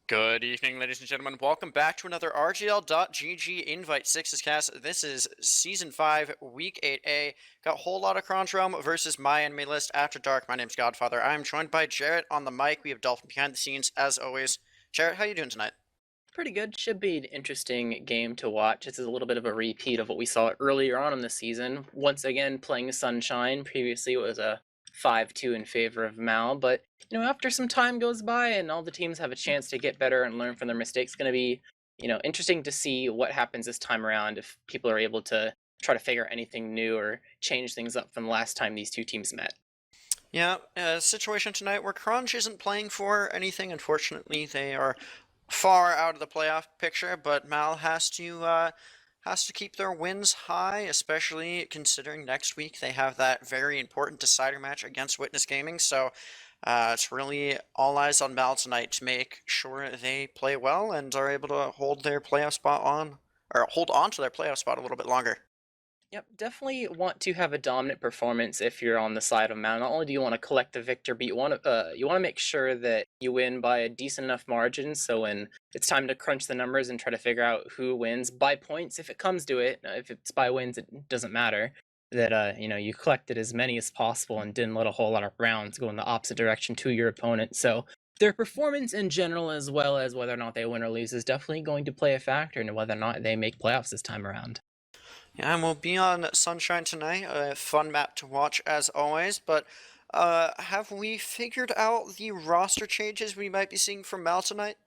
Good evening, ladies and gentlemen. Welcome back to another RGL.GG Invite Sixes cast. This is Season 5, Week 8A. Got a whole lot of Kronge Realm versus MyAnimeList After Dark. My name's Godfather. I'm joined by Jarrett on the mic. We have Dolphin behind the scenes, as always. Jarrett, how you doing tonight? Pretty good. Should be an interesting game to watch. This is a little bit of a repeat of what we saw earlier on in the season. Once again, playing Sunshine. Previously, it was a 5-2 in favor of Mal. But, after some time goes by and all the teams have a chance to get better and learn from their mistakes, it's going to be, interesting to see what happens this time around if people are able to try to figure anything new or change things up from the last time these two teams met. Yeah, situation tonight where Kronge isn't playing for anything. Unfortunately, they are far out of the playoff picture, but Mal has to keep their wins high, especially considering next week they have that very important decider match against Witness Gaming. So it's really all eyes on Mal tonight to make sure they play well and are able to hold their playoff spot on, or hold on to their playoff spot a little bit longer. Yep, definitely want to have a dominant performance if you're on the side of Mal. Not only do you want to collect the victor, but you want to make sure that you win by a decent enough margin. So when it's time to crunch the numbers and try to figure out who wins by points, if it comes to it, if it's by wins, it doesn't matter. That you collected as many as possible and didn't let a whole lot of rounds go in the opposite direction to your opponent. So their performance in general, as well as whether or not they win or lose, is definitely going to play a factor into whether or not they make playoffs this time around. Yeah, and we'll be on Sunshine tonight. A fun map to watch as always. But have we figured out the roster changes we might be seeing from Mal tonight?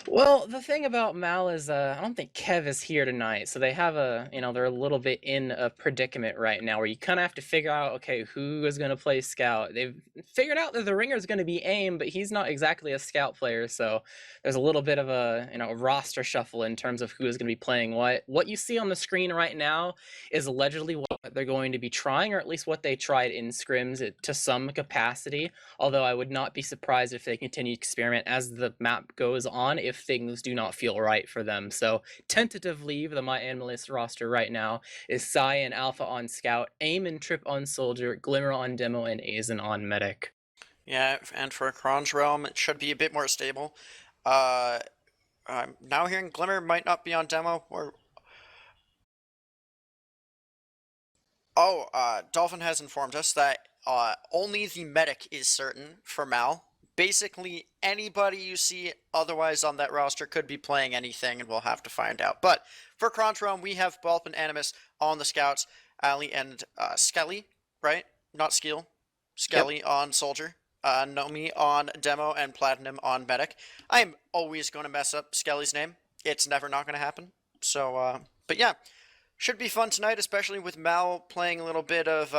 Well, the thing about Mal is, I don't think Kev is here tonight, so they have they're a little bit in a predicament right now where you kind of have to figure out, okay, who is going to play scout. They've figured out that the ringer is going to be aim, but he's not exactly a scout player, so there's a little bit of a, roster shuffle in terms of who is going to be playing what. What you see on the screen right now is allegedly what they're going to be trying, or at least what they tried in scrims to some capacity. Although I would not be surprised if they continue to experiment as the map goes on if things do not feel right for them. So tentatively, the MyAnimeList roster right now is Psy and Alpha on Scout, Aim and Trip on Soldier, Glimmer on Demo, and Azen on Medic. Yeah, and for Kronge Realm, it should be a bit more stable. Uh, I'm now hearing Glimmer might not be on demo, or Dolphin has informed us that only the medic is certain for Mal. Basically, anybody you see otherwise on that roster could be playing anything, and we'll have to find out. But for Kronge Realm, we have Bulp and Animus on the scouts, Ali and Skelly, right? Not Skill. Yep. Skelly on Soldier. Nomi on Demo, and Platinum on Medic. I'm always going to mess up Skelly's name. It's never not going to happen. So, but yeah, should be fun tonight, especially with Mal playing a little bit of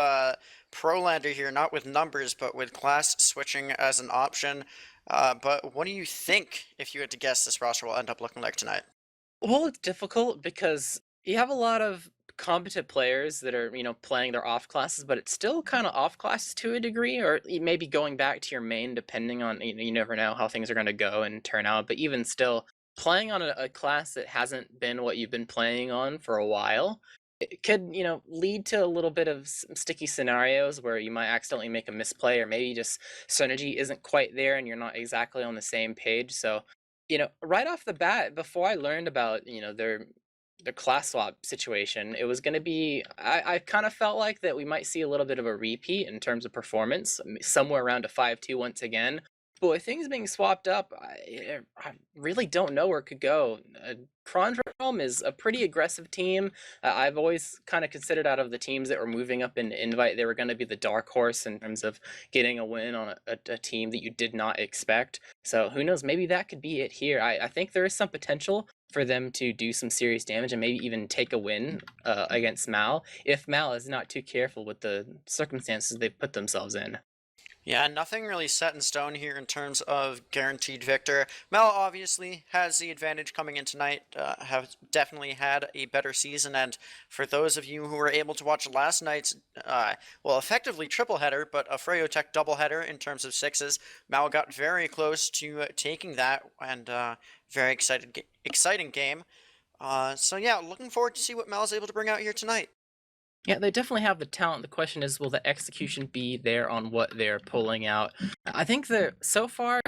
Prolander here, not with numbers, but with class switching as an option. But what do you think, if you had to guess, this roster will end up looking like tonight? Well, it's difficult because you have a lot of competent players that are, playing their off classes, but it's still kind of off classes to a degree, or maybe going back to your main, depending on, you never know how things are going to go and turn out. But even still, playing on a class that hasn't been what you've been playing on for a while, it could, lead to a little bit of sticky scenarios where you might accidentally make a misplay, or maybe just synergy isn't quite there and you're not exactly on the same page. So right off the bat, before I learned about, their class swap situation, it was going to be, I kind of felt like that we might see a little bit of a repeat in terms of performance, somewhere around a 5-2 once again. But with things being swapped up, I really don't know where it could go. Kronge Realm is a pretty aggressive team. I've always kind of considered out of the teams that were moving up in Invite, they were going to be the dark horse in terms of getting a win on a team that you did not expect. So who knows, maybe that could be it here. I think there is some potential for them to do some serious damage and maybe even take a win against Mal, if Mal is not too careful with the circumstances they've put themselves in. Yeah, nothing really set in stone here in terms of guaranteed victor. Mel obviously has the advantage coming in tonight, have definitely had a better season, and for those of you who were able to watch last night's, well, effectively triple header, but a Freyo double header in terms of sixes, Mal got very close to taking that, and very exciting game. So yeah, looking forward to see what Mal's able to bring out here tonight. Yeah, they definitely have the talent. The question is, will the execution be there on what they're pulling out? I think that so far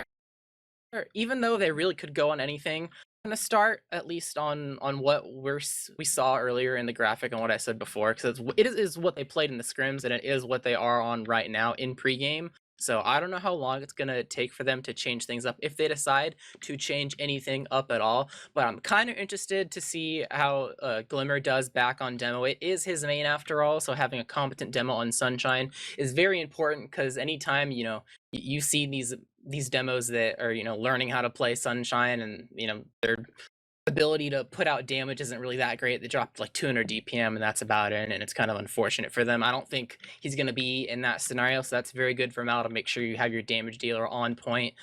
Even though they really could go on anything, I'm gonna start at least on what we saw earlier in the graphic and what I said before, because it is what they played in the scrims, and it is what they are on right now in pregame. So I don't know how long it's gonna take for them to change things up, if they decide to change anything up at all. But I'm kind of interested to see how Glimmer does back on demo. It is his main after all, so having a competent demo on Sunshine is very important, because anytime you see these demos that are learning how to play Sunshine, and their ability to put out damage isn't really that great. They dropped like 200 DPM and that's about it, and it's kind of unfortunate for them. I don't think he's going to be in that scenario, so that's very good for Mal to make sure you have your damage dealer on point.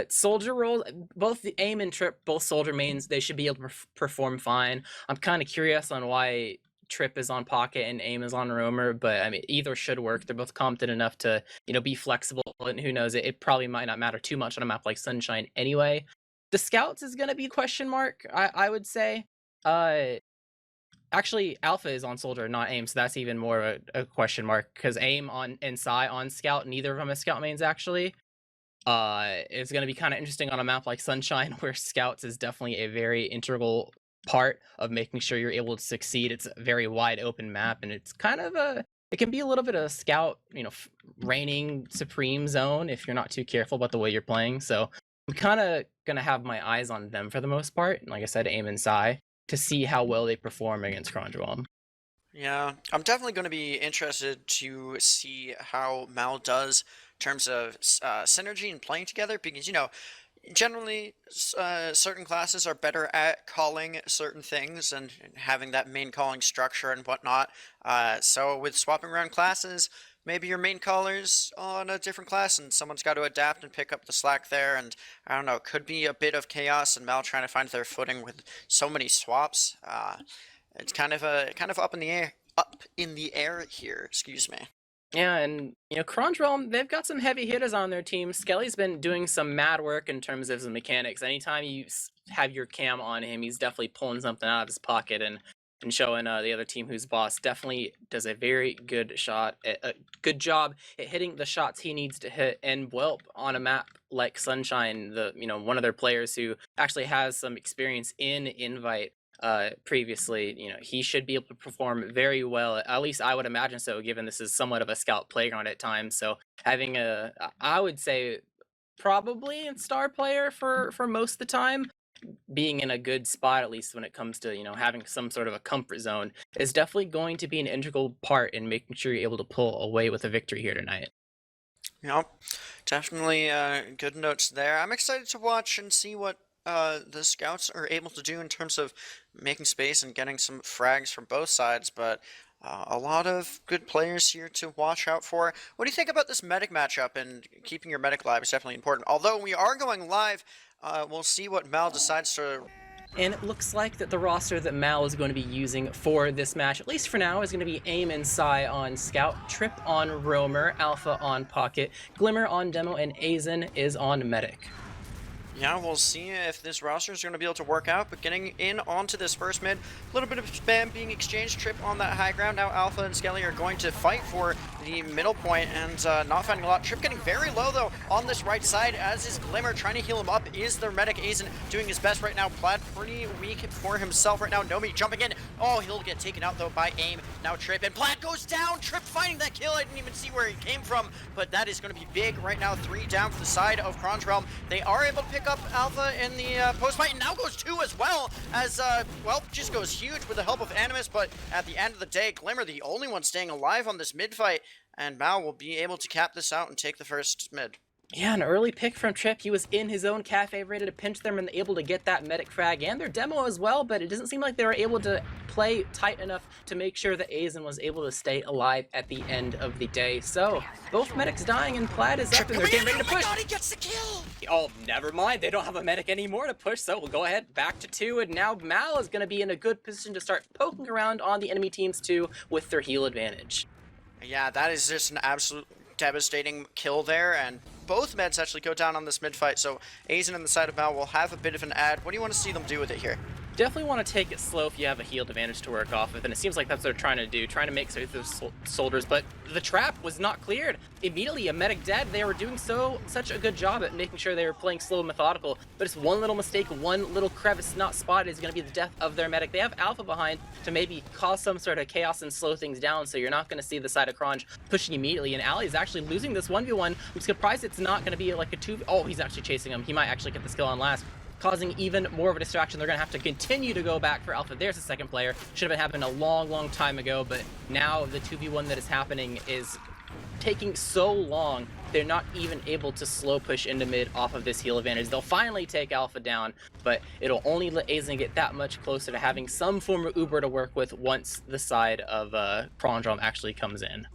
Soldier roles, both the aim and trip, both soldier mains, they should be able to perform fine. I'm kind of curious on why Trip is on Pocket and aim is on Roamer, but I mean either should work. They're both competent enough to be flexible, and who knows, it probably might not matter too much on a map like Sunshine anyway. The scouts is going to be a question mark, I would say. Actually, Alpha is on Soldier, not aim, so that's even more of a question mark, because aim on and Psy on scout, neither of them is scout mains actually. It's going to be kind of interesting on a map like Sunshine, where scouts is definitely a very integral part of making sure you're able to succeed. It's a very wide open map, and it's kind of it can be a little bit of a scout, reigning supreme zone if you're not too careful about the way you're playing. So I'm kind of gonna have my eyes on them for the most part, and like I said, aim and Psy, to see how well they perform against Kronge. Yeah, I'm definitely going to be interested to see how Mal does in terms of synergy and playing together, because generally certain classes are better at calling certain things and having that main calling structure and whatnot. So with swapping around classes, maybe your main caller's on a different class and someone's got to adapt and pick up the slack there, and I don't know, could be a bit of chaos and Mal trying to find their footing with so many swaps. It's kind of up in the air here, excuse me. Yeah, and Kronge, they've got some heavy hitters on their team. Skelly's been doing some mad work in terms of his mechanics. Anytime you have your cam on him, he's definitely pulling something out of his pocket and showing the other team who's boss. Definitely does a very good good job at hitting the shots he needs to hit. And Welp on a map like Sunshine, one of their players who actually has some experience in Invite previously, he should be able to perform very well. At least I would imagine so, given this is somewhat of a scout playground at times. So having I would say probably a star player for most of the time, being in a good spot, at least when it comes to having some sort of a comfort zone, is definitely going to be an integral part in making sure you're able to pull away with a victory here tonight. Yep, definitely good notes there. I'm excited to watch and see what the scouts are able to do in terms of making space and getting some frags from both sides, but a lot of good players here to watch out for. What do you think about this medic matchup? And keeping your medic live is definitely important. Although we are going live, we'll see what Mal decides to... And it looks like that the roster that Mal is going to be using for this match, at least for now, is going to be aim and Psy on Scout, Trip on Roamer, Alpha on Pocket, Glimmer on Demo, and Azen is on Medic. Yeah, we'll see if this roster is going to be able to work out, but getting in onto this first mid, a little bit of spam being exchanged, Trip on that high ground. Now Alpha and Skelly are going to fight for the middle point and not finding a lot. Trip getting very low though on this right side, as is Glimmer trying to heal him up. Is their medic Azen doing his best right now? Plaid pretty weak for himself right now. Nomi jumping in. Oh, he'll get taken out though by aim. Now Trip, and Plaid goes down. Trip finding that kill. I didn't even see where he came from, but that is going to be big right now. 3 down for the side of Kronge Realm. They are able to pick up Alpha in the post fight, and now goes 2 as well, as well, just goes huge with the help of Animus. But at the end of the day, Glimmer the only one staying alive on this mid fight, and Mal will be able to cap this out and take the first mid. Yeah, an early pick from Trip. He was in his own cafe, ready to pinch them and able to get that medic frag and their demo as well, but it doesn't seem like they were able to play tight enough to make sure that Azen was able to stay alive at the end of the day. So, both medics dying and Plaid is up and they're getting ready to push. Oh my god, he gets the kill! Oh, never mind. They don't have a medic anymore to push, so we'll go ahead back to 2, and now Mal is going to be in a good position to start poking around on the enemy teams too with their heal advantage. Yeah, that is just an absolute devastating kill there, and both meds actually go down on this mid fight, so Azen on the side of Mal will have a bit of an ad. What do you want to see them do with it here? Definitely want to take it slow if you have a healed advantage to work off with, and it seems like that's what they're trying to do, trying to make so those soldiers, but the trap was not cleared. Immediately, a medic dead. They were doing such a good job at making sure they were playing slow and methodical, but it's one little mistake, one little crevice not spotted is going to be the death of their medic. They have Alpha behind to maybe cause some sort of chaos and slow things down, so you're not going to see the side of Kronge pushing immediately, and Ali is actually losing this 1v1. I'm surprised it's not going to be like a 2v... Oh, he's actually chasing him. He might actually get the skill on last, causing even more of a distraction. They're going to have to continue to go back for Alpha. There's the second player. Should have been happening a long time ago, but now the 2v1 that is happening is taking so long, they're not even able to slow push into mid off of this heal advantage. They'll finally take Alpha down, but it'll only let Aizen get that much closer to having some form of Uber to work with once the side of Kronge actually comes in.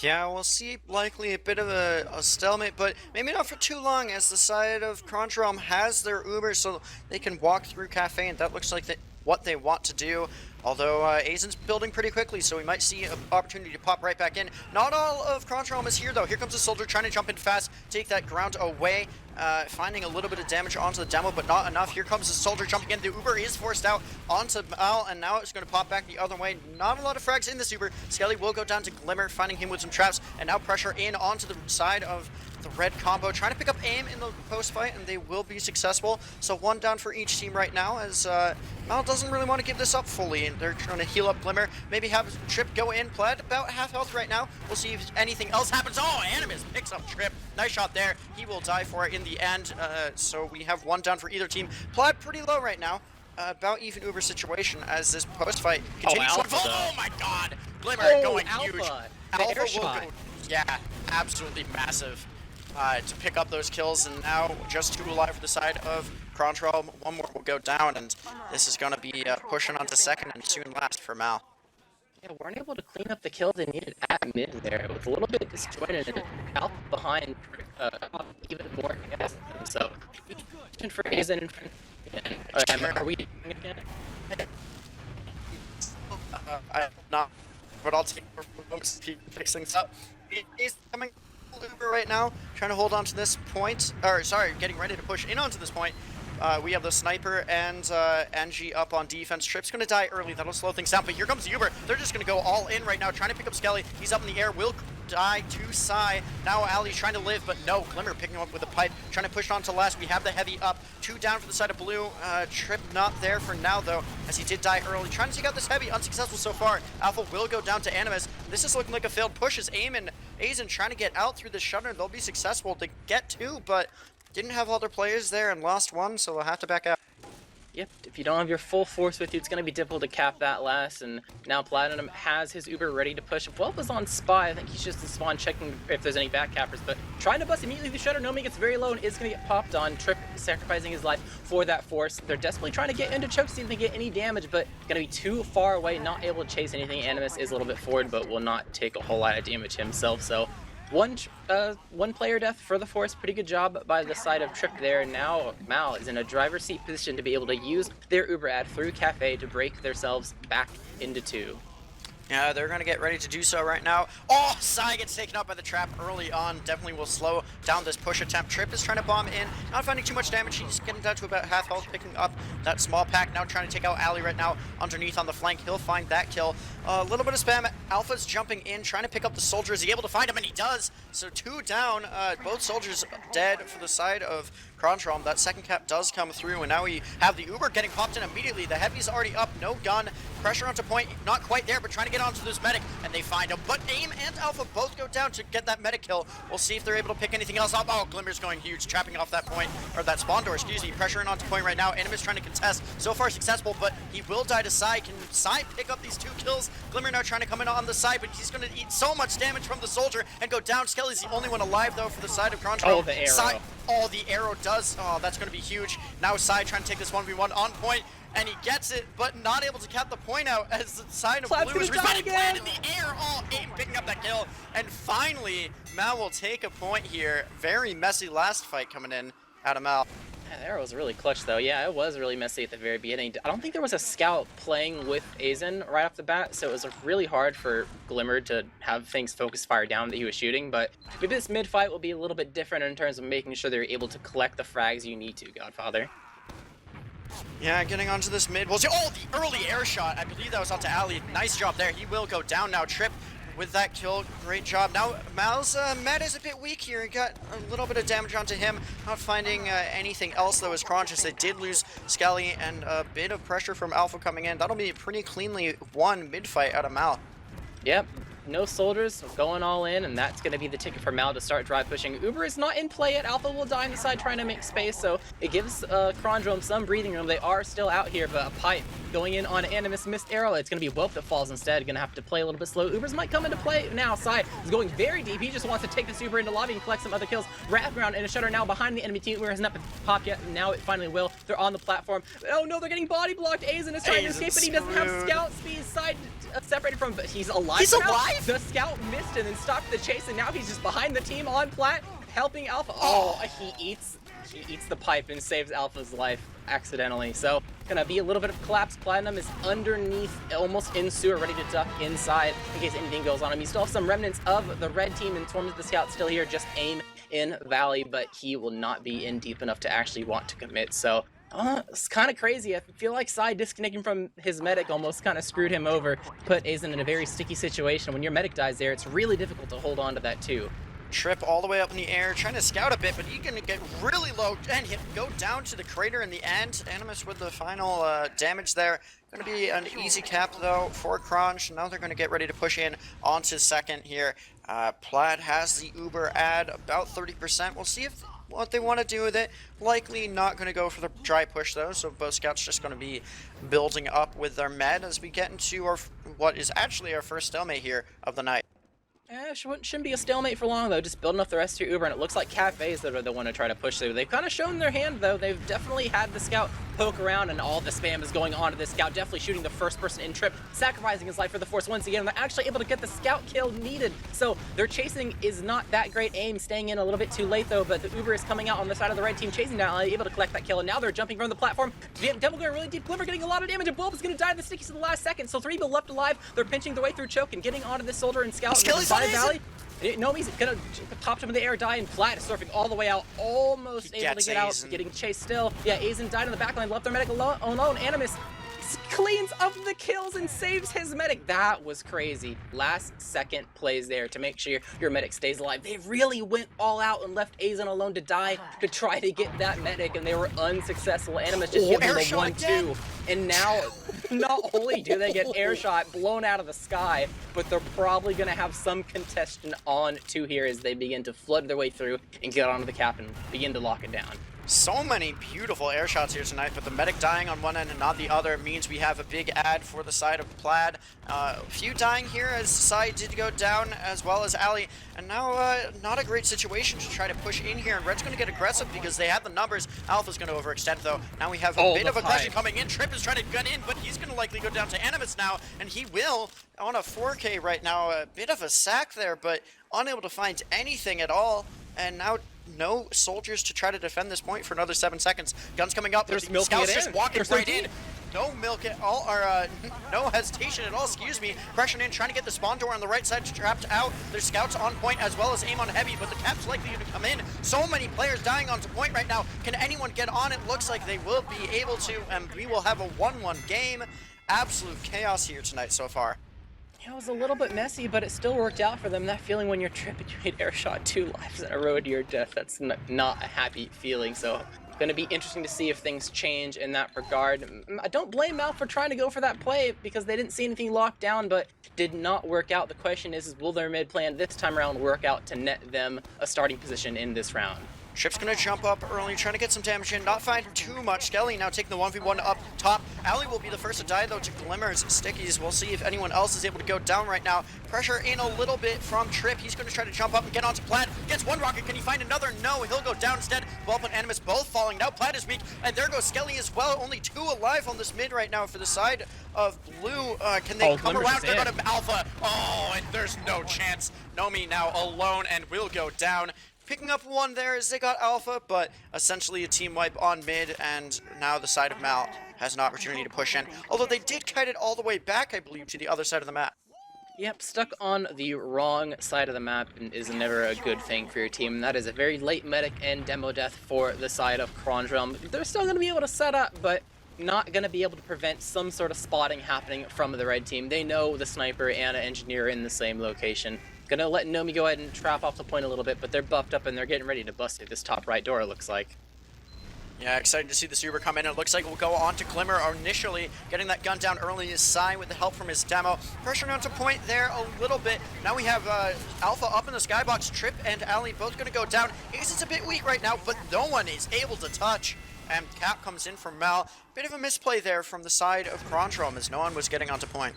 Yeah, we'll see likely a bit of a stalemate, but maybe not for too long, as the side of Kronge has their Uber, so they can walk through Cafe, and that looks like what they want to do. Although Aizen's building pretty quickly, so we might see an opportunity to pop right back in. Not all of Kronge is here, though. Here comes a soldier trying to jump in fast, take that ground away, finding a little bit of damage onto the demo, but not enough. Here comes a soldier jumping in. The Uber is forced out onto Mal, and now it's going to pop back the other way. Not a lot of frags in this Uber. Skelly will go down to Glimmer, finding him with some traps, and now pressure in onto the side of the red combo, trying to pick up aim in the post fight, and they will be successful. So one down for each team right now, as Mal doesn't really want to give this up fully, and they're trying to heal up Glimmer. Maybe have Trip go in. Plaid about half health right now. We'll see if anything else happens. Oh, Animus picks up Trip. Nice shot there. He will die for it in the end. So we have one down for either team. Plaid pretty low right now. About even Uber situation as this post fight continues. Oh my god! Glimmer going huge. Alpha will go, yeah, absolutely massive. To pick up those kills, and now just 2 alive for the side of Kronge. One more will go down, and this is going to be pushing on to second and soon last for Mal. Yeah, weren't able to clean up the kills they needed at mid there. It was a little bit disjointed, and Alpha behind even more chaos. So, for Aizen and are we doing it again? I'm not, but I'll take fix things up. He's coming Uber right now, trying to hold on to this point, or sorry, getting ready to push in onto this point. We have the sniper and Angie up on defense. Trip's going to die early. That'll slow things down, but here comes the Uber. They're just going to go all in right now, trying to pick up Skelly. He's up in the air, will die to Sai. Now Ali's trying to live, but no. Glimmer picking him up with a pipe, trying to push on to last. We have the heavy up. 2 down for the side of blue. Trip not there for now, though, as he did die early. Trying to take out this heavy, unsuccessful so far. Alpha will go down to Animus. This is looking like a failed push as Aim and Aizen trying to get out through the shutter. They'll be successful to get 2, but didn't have all their players there and lost 1, so they'll have to back out. Yep, if you don't have your full force with you, it's going to be difficult to cap that last, and now Platinum has his Uber ready to push. Whelp is on Spy. I think he's just in spawn checking if there's any back cappers, but trying to bust immediately the shutter. Nomi gets very low and is going to get popped on. Trip sacrificing his life for that force. They're desperately trying to get into choke to see if they get any damage, but going to be too far away, not able to chase anything. Animus is a little bit forward, but will not take a whole lot of damage himself, so one player death for the Force. Pretty good job by the side of Trip there. Now Mal is in a driver's seat position to be able to use their Uber ad through Cafe to break themselves back into 2. Yeah, they're going to get ready to do so right now. Oh, Sai gets taken up by the trap early on. Definitely will slow down this push attempt. Trip is trying to bomb in. Not finding too much damage. He's getting down to about half health, picking up that small pack. Now trying to take out Ali right now underneath on the flank. He'll find that kill. A little bit of spam. Alpha's jumping in, trying to pick up the soldier. Is he able to find him? And he does. So 2 down. Both soldiers dead for the side of Kronge. That second cap does come through, and now we have the Uber getting popped in immediately. The heavy's already up. No gun. Pressure onto point. Not quite there, but trying to get onto this medic, and they find him. But Aim and Alpha both go down to get that medic kill. We'll see if they're able to pick anything else up. Oh, Glimmer's going huge, trapping off that point, or that spawn door, excuse me. Pressuring onto point right now. Animus trying to contest. So far successful, but he will die to Sai. Can Sai pick up these 2 kills? Glimmer now trying to come in on the side, but he's going to eat so much damage from the soldier and go down. Skelly's the only one alive, though, for the side of Kronge. Oh, the arrow. Sai, oh, the arrow does. Oh, that's going to be huge. Now Sai trying to take this 1v1 on point, and he gets it, but not able to cap the point out as the side of blue is responding. Plaid in the air. Oh, Aim picking up that kill. And finally, Mal will take a point here. Very messy last fight coming in out of Mal. That arrow was really clutch, though. Yeah, it was really messy at the very beginning. I don't think there was a scout playing with Aizen right off the bat, so it was really hard for Glimmer to have things focus fire down that he was shooting, but maybe this mid-fight will be a little bit different in terms of making sure they're able to collect the frags you need to, Godfather. Yeah, getting onto this mid. Well, oh, the early air shot. I believe that was onto Ali. Nice job there. He will go down now. Trip with that kill. Great job. Now, Mal's med is a bit weak here. He got a little bit of damage onto him. Not finding anything else, though, as Kronge. They did lose Skelly, and a bit of pressure from Alpha coming in. That'll be a pretty cleanly won mid-fight out of Mal. Yep. No soldiers going all in, and that's going to be the ticket for Mal to start drive pushing. Uber is not in play yet. Alpha will die on the side trying to make space, so it gives Kronge some breathing room. They are still out here, but a pipe going in on Animus, missed arrow. It's going to be Wolf that falls instead. Going to have to play a little bit slow. Ubers might come into play now. Side is going very deep. He just wants to take this Uber into lobby and collect some other kills. Wrap around and a shutter now behind the enemy team. Uber hasn't popped yet. Now it finally will. They're on the platform. Oh no, they're getting body blocked. Aizen is trying to escape, but he doesn't have scout speed. Side separated from, but he's alive. He's alive? The scout missed and then stopped the chase, and now he's just behind the team on plat, helping Alpha. Oh, he eats the pipe and saves Alpha's life accidentally. So gonna be a little bit of collapse. Platinum is underneath, almost in sewer, ready to duck inside in case anything goes on him. You still have some remnants of the red team, and Storm the Scout still here, just aim in Valley, but he will not be in deep enough to actually want to commit. So it's kind of crazy. I feel like Sai disconnecting from his medic almost kind of screwed him over, put Aizen in a very sticky situation. When your medic dies there, it's really difficult to hold on to that too. Trip all the way up in the air, trying to scout a bit, but he's gonna get really low and go down to the crater in the end. Animus with the final damage there. Gonna be an easy cap though for Kronge. Now they're gonna get ready to push in onto second here. Plaid has the Uber ad about 30%. We'll see if what they want to do with it. Likely not going to go for the dry push though, so both scouts just going to be building up with their med as we get into our what is actually our first stalemate here of the night. Shouldn't be a stalemate for long though, just building up the rest of your Uber, and it looks like Cafes that are the one to try to push through. They've kind of shown their hand though. They've definitely had the scout poke around, and all the spam is going on to this scout, definitely shooting the first person in Trip, sacrificing his life for the Force once again, and they're actually able to get the scout kill needed. So their chasing is not that great aim, staying in a little bit too late though, but the Uber is coming out on the side of the red team, chasing down, able to collect that kill, and now they're jumping from the platform. Devil going really deep, Glimmer getting a lot of damage, and Bulb is going to die to the stickies in the last second, so 3 people left alive. They're pinching their way through choke and getting onto this soldier and scout in the Valley. No, he's gonna pop him in the air, die, and Flat is surfing all the way out, almost able to get out, getting chased still. Yeah, Aizen died in the backline, left their medic alone. Animus cleans up the kills and saves his medic. That was crazy. Last second plays there to make sure your medic stays alive. They really went all out and left Aizen alone to die to try to get that medic, and they were unsuccessful. Animus just gave them the 1-2. And now, not only do they get air shot blown out of the sky, but they're probably going to have some contestant on to here as they begin to flood their way through and get onto the cap and begin to lock it down. So many beautiful air shots here tonight, but the medic dying on one end and not the other means we have a big ad for the side of Plaid. A few dying here as Sai did go down, as well as Ali, and now not a great situation to try to push in here, and Red's going to get aggressive because they have the numbers. Alpha's going to overextend though. Now we have a bit of aggression coming in. Trip is trying to gun in, but he's going to likely go down to Animus now, and he will on a 4K right now. A bit of a sack there, but unable to find anything at all, and now no soldiers to try to defend this point for another 7 seconds. Guns coming up. There's Scouts just walking right in. No milk at all, or no hesitation at all, excuse me. Pressure in, trying to get the spawn door on the right side trapped out. There's scouts on point as well as aim on heavy, but the cap's likely to come in. So many players dying onto point right now. Can anyone get on? It looks like they will be able to, and we will have a 1-1 game. Absolute chaos here tonight so far. It was a little bit messy, but it still worked out for them. That feeling when you're tripping, you hit air shot 2 lives in a row to your death, that's not a happy feeling. So going to be interesting to see if things change in that regard. I don't blame Mal for trying to go for that play because they didn't see anything locked down, but did not work out. The question is will their mid plan this time around work out to net them a starting position in this round? Trip's gonna jump up early, trying to get some damage in, not find too much. Skelly now taking the 1v1 up top. Ali will be the first to die though to Glimmer's stickies. We'll see if anyone else is able to go down right now. Pressure in a little bit from Trip. He's gonna try to jump up and get onto Plaid. Gets one rocket, can he find another? No, he'll go down instead. Bulb and Animus both falling. Now Plaid is weak, and there goes Skelly as well. Only 2 alive on this mid right now for the side of Blue. Can they come around? They're gonna Alpha. Oh, and there's no chance. Nomi now alone and will go down. Picking up 1 there as they got Alpha, but essentially a team wipe on mid, and now the side of Mal has an opportunity to push in. Although they did kite it all the way back, I believe, to the other side of the map. Yep, stuck on the wrong side of the map is never a good thing for your team. That is a very late medic and demo death for the side of Kronge Realm. They're still going to be able to set up, but not going to be able to prevent some sort of spotting happening from the red team. They know the sniper and an engineer are in the same location. Gonna let Nomi go ahead and trap off the point a little bit, but they're buffed up and they're getting ready to bust through this top right door, it looks like. Yeah, excited to see this Uber come in. It looks like we'll go on to Glimmer initially, getting that gun down early is Sai with the help from his demo. Pressuring onto point there a little bit. Now we have Alpha up in the skybox. Trip and Ali both going to go down. Ace is a bit weak right now, but no one is able to touch. And Cap comes in from Mal. Bit of a misplay there from the side of Kronge as no one was getting onto point.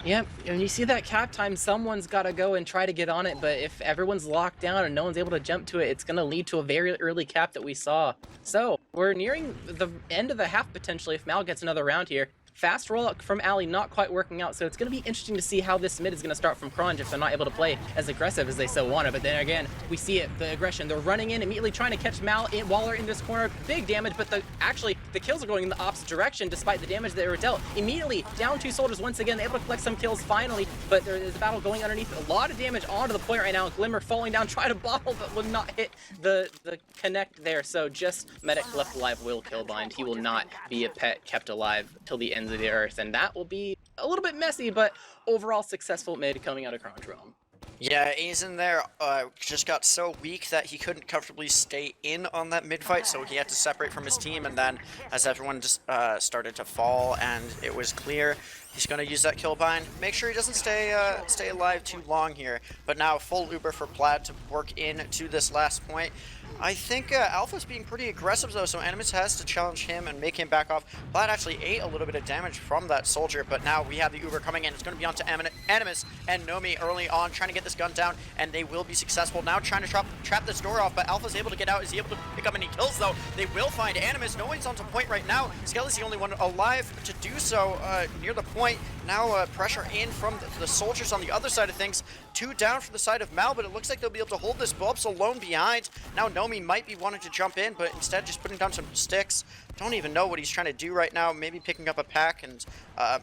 Yep, and you see that cap time, someone's got to go and try to get on it, but if everyone's locked down and no one's able to jump to it, it's going to lead to a very early cap that we saw. So, we're nearing the end of the half potentially if Mal gets another round here. Fast rollout from Ali not quite working out, so it's going to be interesting to see how this mid is going to start from Kronge if they're not able to play as aggressive as they so want to. But then again, we see it, the aggression. They're running in, immediately trying to catch Mal while they're in this corner. Big damage, but actually the kills are going in the opposite direction despite the damage they were dealt. Immediately down 2 soldiers once again, able to collect some kills finally, but there is a battle going underneath. A lot of damage onto the point right now. Glimmer falling down, try to bottle, but will not hit the connect there. So just Medic left alive will kill bind. He will not be a pet kept alive till the ends of the earth, and that will be a little bit messy, but overall successful mid coming out of Kronge realm. Yeah, Aizen there just got so weak that he couldn't comfortably stay in on that mid fight, so he had to separate from his team, and then as everyone just started to fall and it was clear, he's going to use that kill bind. Make sure he doesn't stay alive too long here, but now full Uber for Plaid to work into this last point. I think Alpha's being pretty aggressive though, so Animus has to challenge him and make him back off. Plaid actually ate a little bit of damage from that soldier, but now we have the Uber coming in. It's going to be onto Animus and Nomi early on, trying to get this gun down, and they will be successful. Now trying to trap this door off, but Alpha's able to get out. Is he able to pick up any kills though? They will find Animus. No one's onto point right now. Skelly's the only one alive to do so near the point. Now pressure in from the soldiers on the other side of things. 2 down from the side of Mal, but it looks like they'll be able to hold this. Bob's alone behind. Now Nomi might be wanting to jump in, but instead just putting down some sticks. Don't even know what he's trying to do right now. Maybe picking up a pack, and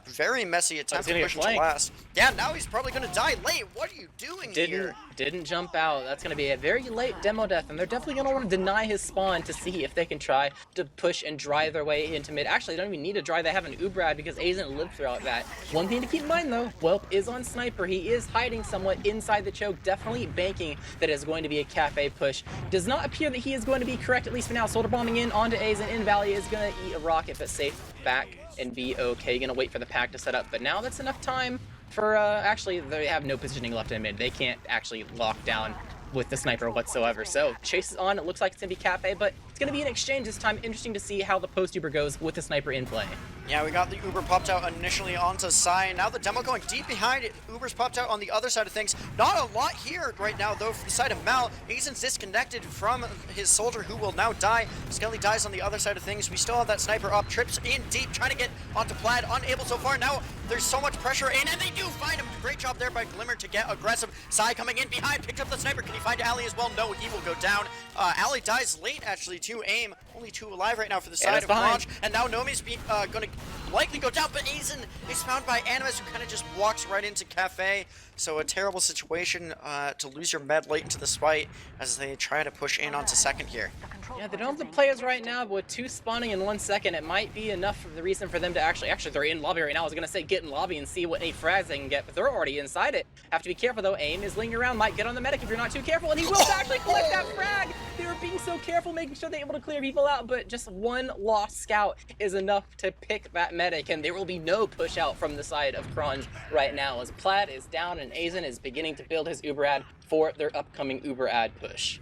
very messy attempt to push him to last. Yeah, now he's probably going to die late. What are you doing here? Didn't jump out. That's going to be a very late demo death, and they're definitely going to want to deny his spawn to see if they can try to push and drive their way into mid. Actually, they don't even need to drive. They have an Ubrad because Aizen lived throughout that. One thing to keep in mind, though, Whelp is on Sniper. He is hiding somewhat inside the choke, definitely banking that is going to be a cafe push. Does not appear that he is going to be correct, at least for now. Soldier bombing in onto Aizen in Valley is going to eat a rocket, but safe back and be okay. Going to wait for the pack to set up, but now that's enough time for, actually, they have no positioning left in mid. They can't actually lock down with the sniper whatsoever. So chase is on. It looks like it's gonna be cafe, but it's gonna be an exchange this time. Interesting to see how the post Uber goes with the sniper in play. Yeah, we got the Uber popped out initially onto Sai. Now the demo going deep behind it. Uber's popped out on the other side of things. Not a lot here right now, though, from the side of Mal. Aizen's disconnected from his soldier, who will now die. Skelly dies on the other side of things. We still have that sniper up. Trips in deep, trying to get onto Plaid. Unable so far. Now there's so much pressure in, and they do find him. Great job there by Glimmer to get aggressive. Sai coming in behind, picked up the sniper. Can he find Ali as well? No, he will go down. Ali dies late, actually, to aim. Only 2 alive right now for the side of Kronge. And now Nomi's going to likely go down, but Aizen is found by Animus, who kind of just walks right into Cafe. So a terrible situation to lose your med late into this fight as they try to push in onto second here. Yeah, they don't have the players right now, but with 2 spawning in 1 second, it might be enough of the reason for them to actually they're in lobby right now. I was going to say get in lobby and see what any frags they can get, but they're already inside it. Have to be careful though. Aim is lingering around, might get on the medic if you're not too careful, and he will actually collect that frag. They were being so careful, making sure they're able to clear people out, but just 1 lost scout is enough to pick that medic, and there will be no push out from the side of Kronge right now as Plaid is down and Aizen is beginning to build his Uber ad for their upcoming Uber ad push.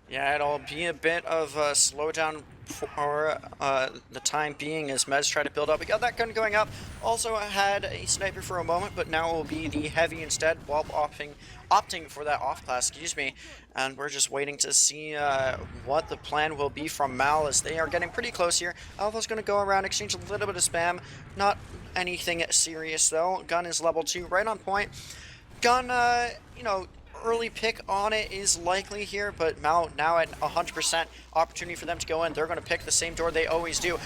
Yeah, it'll be a bit of a slowdown for the time being as Mez try to build up. We got that gun going up. Also had a sniper for a moment, but now it will be the heavy instead, while opting for that off class, excuse me. And we're just waiting to see what the plan will be from Mal as they are getting pretty close here. Alpha's going to go around, exchange a little bit of spam. Not anything serious though. Gun is level 2, right on point. Gun, you know, early pick on it is likely here, but Mal now at 100% opportunity for them to go in. They're going to pick the same door they always do.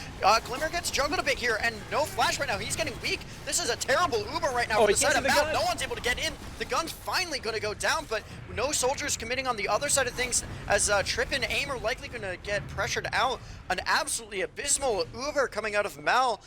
Glimmer gets juggled a bit here, and no flash right now. He's getting weak. This is a terrible Uber right now for the side of Mal. No one's able to get in. The gun's finally going to go down, but no soldiers committing on the other side of things, as Trip and Aim are likely going to get pressured out. An absolutely abysmal Uber coming out of Mal.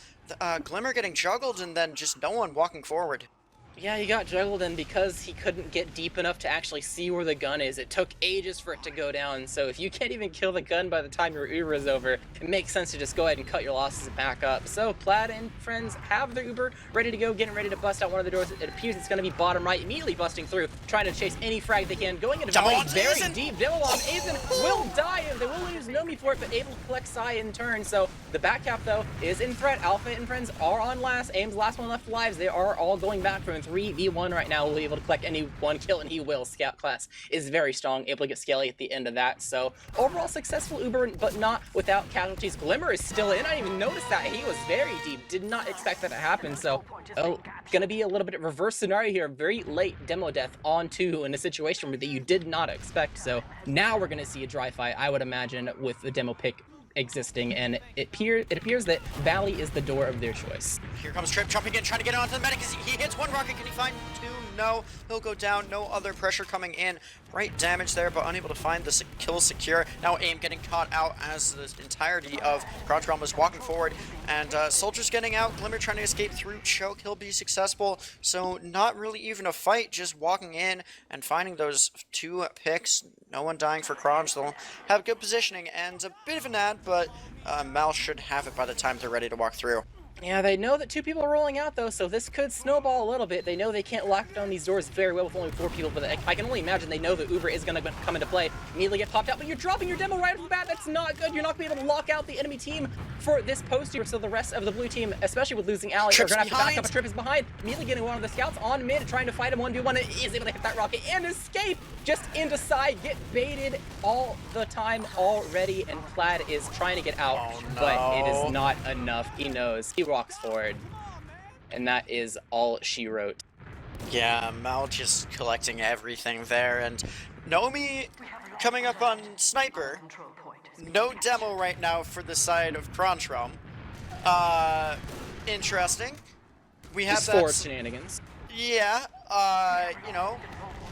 Glimmer getting juggled, and then just no one walking forward. Yeah, he got juggled, and because he couldn't get deep enough to actually see where the gun is, it took ages for it to go down. So if you can't even kill the gun by the time your Uber is over, it makes sense to just go ahead and cut your losses and back up. So Plaid and friends have their Uber ready to go, getting ready to bust out one of the doors. It appears it's going to be bottom right, immediately busting through, trying to chase any frag they can, going into very deep. Demo on Aizen will die, and they will lose Nomi for it, but able to collect Sai in turn. So the back cap, though, is in threat. Alpha and friends are on last. Aim's last one left lives. They are all going back from 3v1 right now. Will be able to collect any one kill, and he will. Scout class is very strong, able to get Scaly at the end of that. So overall successful Uber, but not without casualties. Glimmer is still in. I didn't even notice that. He was very deep. Did not expect that to happen. So gonna be a little bit of reverse scenario here. Very late demo death on 2 in a situation that you did not expect. So now we're gonna see a dry fight, I would imagine, with the demo pick existing, and it appears that Valley is the door of their choice. Here comes Trip jumping in, trying to get onto the medic. He hits one rocket. Can he find 2? No. He'll go down. No other pressure coming in. Right damage there, but unable to find the kill secure. Now Aim getting caught out as the entirety of Crouch Realm is walking forward, and Soldiers getting out. Glimmer trying to escape through choke. He'll be successful. So not really even a fight, just walking in and finding those 2 picks. No one dying for Kronge. They'll have good positioning and a bit of an ad, but Mal should have it by the time they're ready to walk through. Yeah, they know that 2 people are rolling out, though, so this could snowball a little bit. They know they can't lock down these doors very well with only 4 people, but I can only imagine they know that Uber is going to come into play. Immediately get popped out, but you're dropping your demo right off the bat. That's not good. You're not going to be able to lock out the enemy team for this post here, so the rest of the blue team, especially with losing Alex, are going to have to back up. A Trip is behind. Immediately getting one of the scouts on mid, trying to fight him 1v1, and is able to hit that rocket and escape just into side. Get baited all the time already, and Plaid is trying to get out, but it is not enough. He knows. He walks forward. And that is all she wrote. Yeah, Mal just collecting everything there, and Nomi coming up on Sniper. No demo right now for the side of Kronge Realm. Interesting. We have just that 4 shenanigans. Yeah, you know,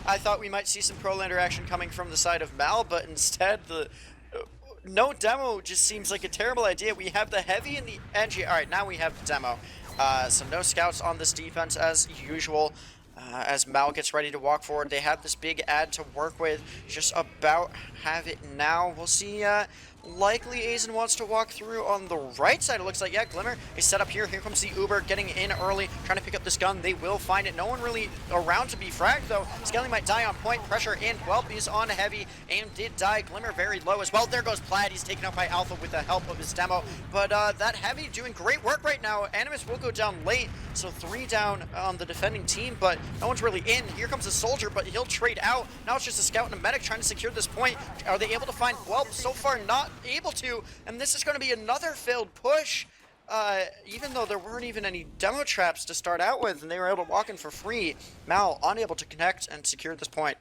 I thought we might see some pro-lander action coming from the side of Mal, but instead the no demo just seems like a terrible idea. We have the heavy and the edgy. All right, now we have the demo. So no scouts on this defense as usual. As Mal gets ready to walk forward, they have this big ad to work with. Just about have it now. We'll see. Likely Aizen wants to walk through on the right side. It looks like, yeah, Glimmer is set up here. Here comes the Uber getting in early, trying to pick up this gun. They will find it. No one really around to be fragged, though. Skelly might die on point. Pressure in. Whelp is on heavy. Aim did die. Glimmer very low as well. There goes Plaid. He's taken out by Alpha with the help of his demo. But that heavy doing great work right now. Animus will go down late, so 3 down on the defending team, but no one's really in. Here comes a soldier, but he'll trade out. Now it's just a scout and a medic trying to secure this point. Are they able to find Whelp? So far, not able to, and this is going to be another failed push, even though there weren't even any demo traps to start out with, and they were able to walk in for free. Mal unable to connect and secure this point.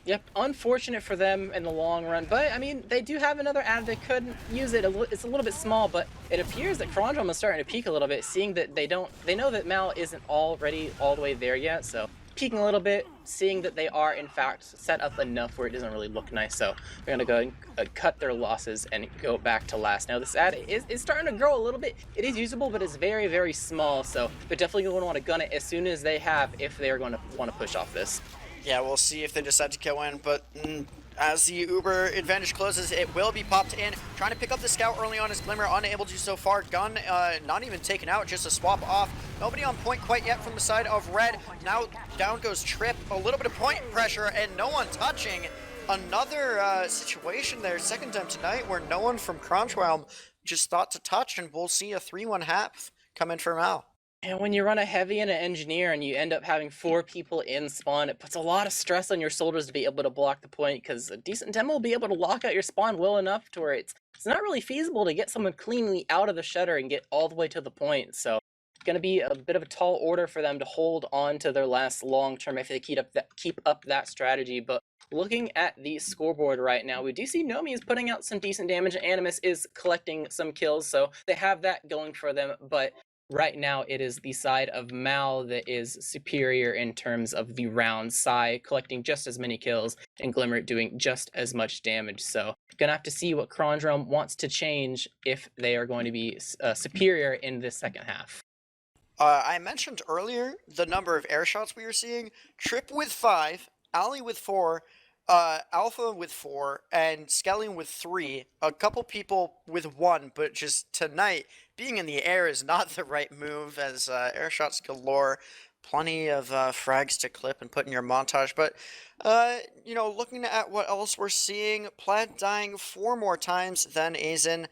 Yep, unfortunate for them in the long run, but I mean, they do have another ad that could use it. It's a little bit small, but it appears that Kronge is starting to peak a little bit, seeing that they know that Mal isn't already all the way there yet, so peeking a little bit, seeing that they are in fact set up enough where it doesn't really look nice. So they're gonna go and cut their losses and go back to last. Now this ad is starting to grow a little bit. It is usable, but it's very, very small. So they're definitely going to want to gun it as soon as they have, if they're going to want to push off this. Yeah, we'll see if they decide to go in, but as the Uber advantage closes, it will be popped in. Trying to pick up the scout early on as Glimmer, unable to so far. Gun not even taken out, just a swap off. Nobody on point quite yet from the side of Red. Now down goes Trip. A little bit of point pressure and no one touching. Another situation there, second time tonight, where no one from Kronge Realm just thought to touch, and we'll see a 3-1 half come in for Mal. And when you run a heavy and an engineer and you end up having 4 people in spawn, it puts a lot of stress on your soldiers to be able to block the point, because a decent demo will be able to lock out your spawn well enough to where it's not really feasible to get someone cleanly out of the shutter and get all the way to the point. So going to be a bit of a tall order for them to hold on to their last long term if they keep up that strategy. But looking at the scoreboard right now, we do see Nomi is putting out some decent damage, and Animus is collecting some kills, so they have that going for them. But right now, it is the side of Mal that is superior in terms of the round. Sai collecting just as many kills, and Glimmer doing just as much damage. So, gonna have to see what Kronge wants to change if they are going to be superior in this second half. I mentioned earlier the number of air shots we are seeing. Trip with 5, Ali with 4, Alpha with 4, and Skelly with 3. A couple people with 1, but just tonight, being in the air is not the right move, as air shots galore. Plenty of frags to clip and put in your montage. But, you know, looking at what else we're seeing, Plaid dying 4 more times than Aizen.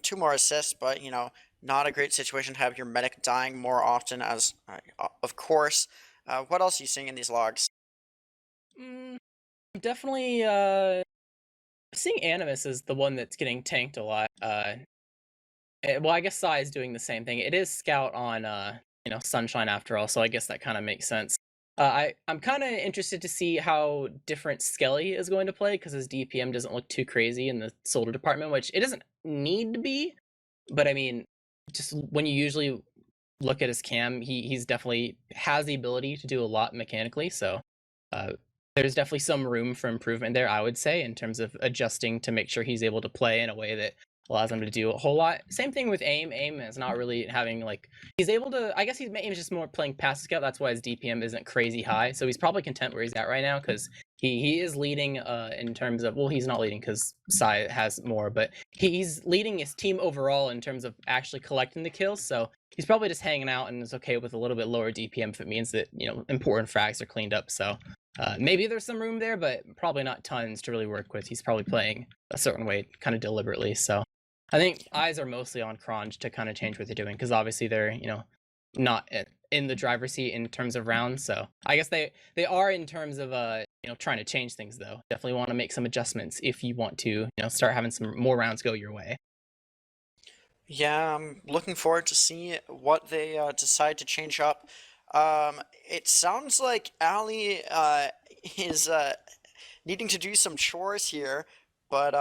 2 more assists, but, you know, not a great situation to have your medic dying more often, as, of course. What else are you seeing in these logs? Definitely seeing Animus is the one that's getting tanked a lot. Well, I guess Sai is doing the same thing. It is Scout on you know, Sunshine after all, so I guess that kind of makes sense. I'm kind of interested to see how different Skelly is going to play, because his DPM doesn't look too crazy in the soldier department, which it doesn't need to be. But I mean, just when you usually look at his cam, he's definitely has the ability to do a lot mechanically. So there's definitely some room for improvement there, I would say, in terms of adjusting to make sure he's able to play in a way that allows him to do a whole lot. Same thing with Aim. Aim is not really having, like, he's able to, I guess Aim is just more playing passive scout. That's why his DPM isn't crazy high. So he's probably content where he's at right now, because he is leading in terms of, well, he's not leading because Sai has more, but he's leading his team overall in terms of actually collecting the kills. So he's probably just hanging out and is okay with a little bit lower DPM if it means that, you know, important frags are cleaned up. So maybe there's some room there, but probably not tons to really work with. He's probably playing a certain way kind of deliberately. So I think eyes are mostly on Kronge to kind of change what they're doing, because obviously they're, you know, not in the driver's seat in terms of rounds. So I guess they are in terms of you know, trying to change things, though. Definitely want to make some adjustments if you want to, you know, start having some more rounds go your way. Yeah, I'm looking forward to see what they decide to change up. It sounds like Ali is needing to do some chores here, but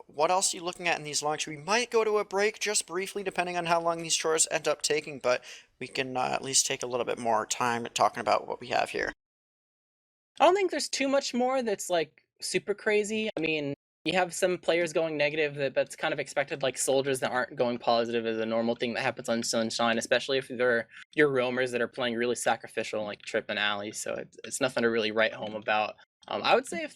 what else are you looking at in these logs? We might go to a break just briefly, depending on how long these chores end up taking, but we can at least take a little bit more time talking about what we have here. I don't think there's too much more that's, like, super crazy. I mean, you have some players going negative, that's kind of expected, like soldiers that aren't going positive is a normal thing that happens on Sunshine, especially if they're your roamers that are playing really sacrificial, like Trip and Alley. So it's nothing to really write home about. I would say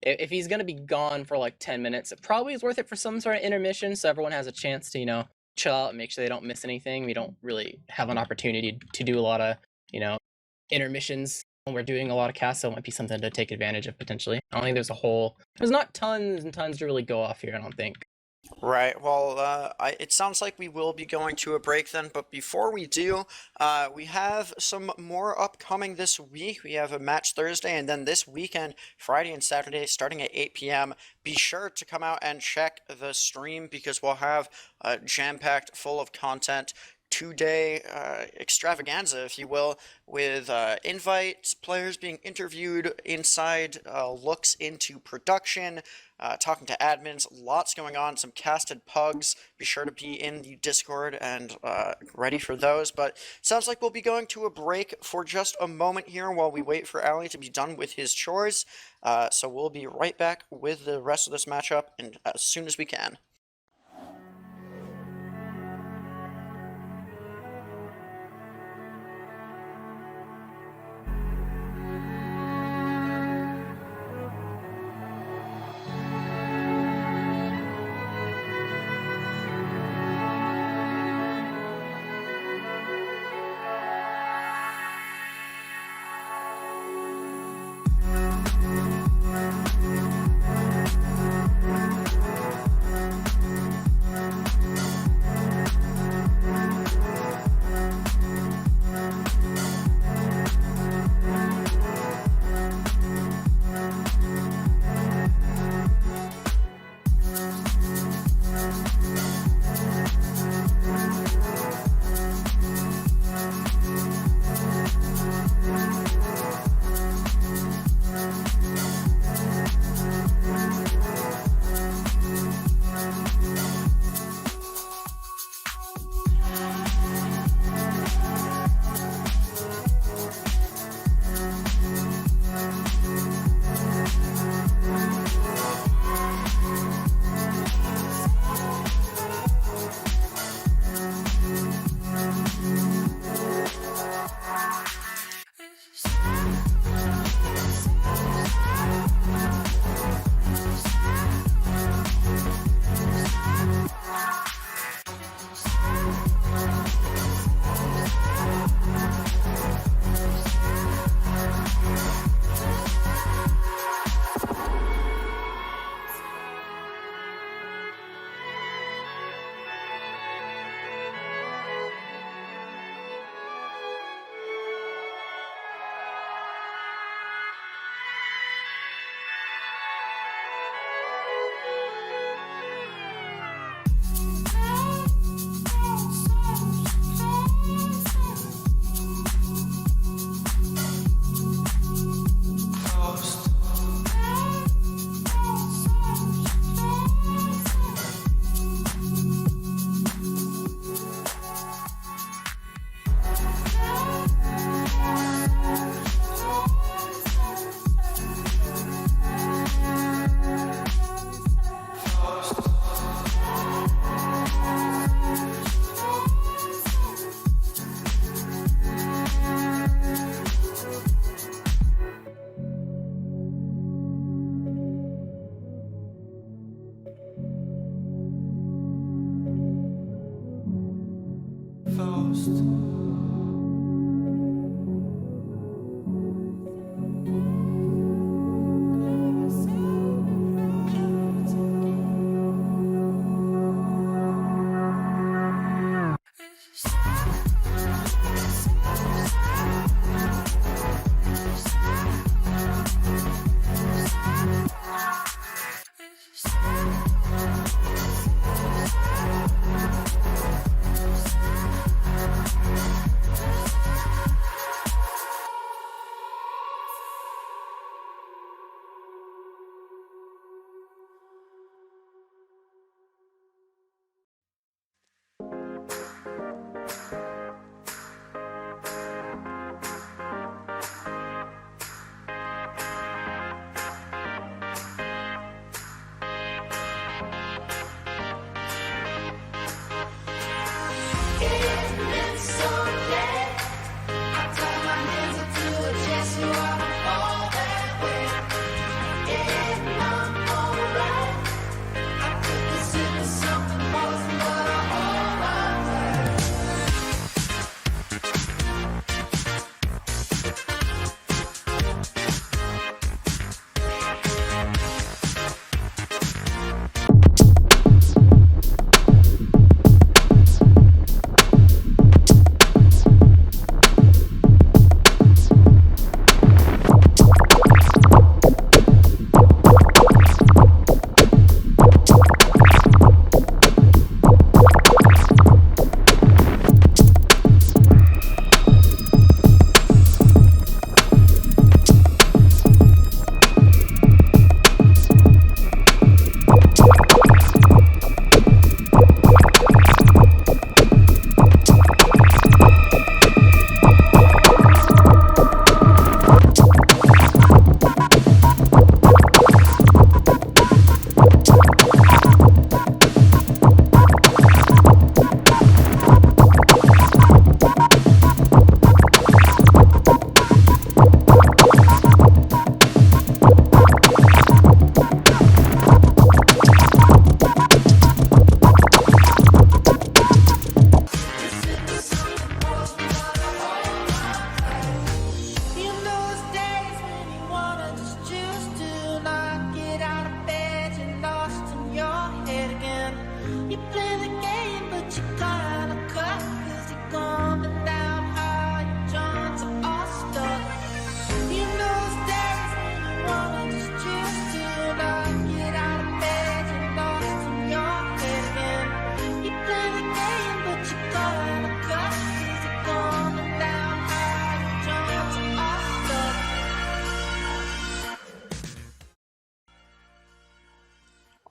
if he's gonna be gone for like 10 minutes, it probably is worth it for some sort of intermission, so everyone has a chance to, you know, chill out and make sure they don't miss anything. We don't really have an opportunity to do a lot of, you know, intermissions when we're doing a lot of casts, so it might be something to take advantage of potentially. I don't think there's not tons and tons to really go off here, I don't think. Right, well, it sounds like we will be going to a break then, but before we do, we have some more upcoming this week. We have a match Thursday, and then this weekend, Friday and Saturday, starting at 8 p.m. Be sure to come out and check the stream, because we'll have jam-packed full of content 2-day extravaganza, if you will, with invites, players being interviewed inside, looks into production, talking to admins, lots going on, some casted pugs. Be sure to be in the Discord and ready for those. But sounds like we'll be going to a break for just a moment here while we wait for Ali to be done with his chores. So we'll be right back with the rest of this matchup and as soon as we can.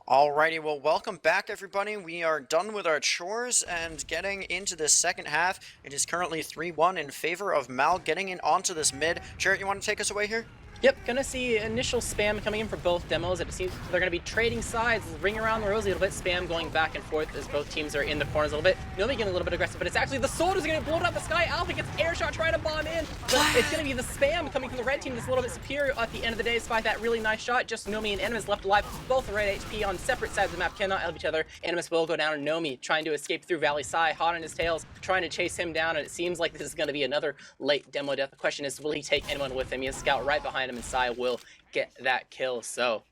Alrighty, well, welcome back, everybody. We are done with our chores and getting into the second half. It is currently 3-1 in favor of Mal getting in onto this mid. Jarrett, you want to take us away here? Yep, gonna see initial spam coming in for both demos. It seems they're gonna be trading sides, ring around the rosy a little bit, spam going back and forth as both teams are in the corners a little bit. Nomi getting a little bit aggressive, but it's actually the soldiers gonna blow up the sky. Alpha gets air shot trying to bomb in, but it's gonna be the spam coming from the red team that's a little bit superior at the end of the day, despite that really nice shot. Just Nomi and Animus left alive, both red HP on separate sides of the map, cannot help each other. Animus will go down, and Nomi trying to escape through Valley Sai, hot on his tails, trying to chase him down, and it seems like this is gonna be another late demo death. The question is, will he take anyone with him? He has Scout right behind him, and Sai will get that kill. So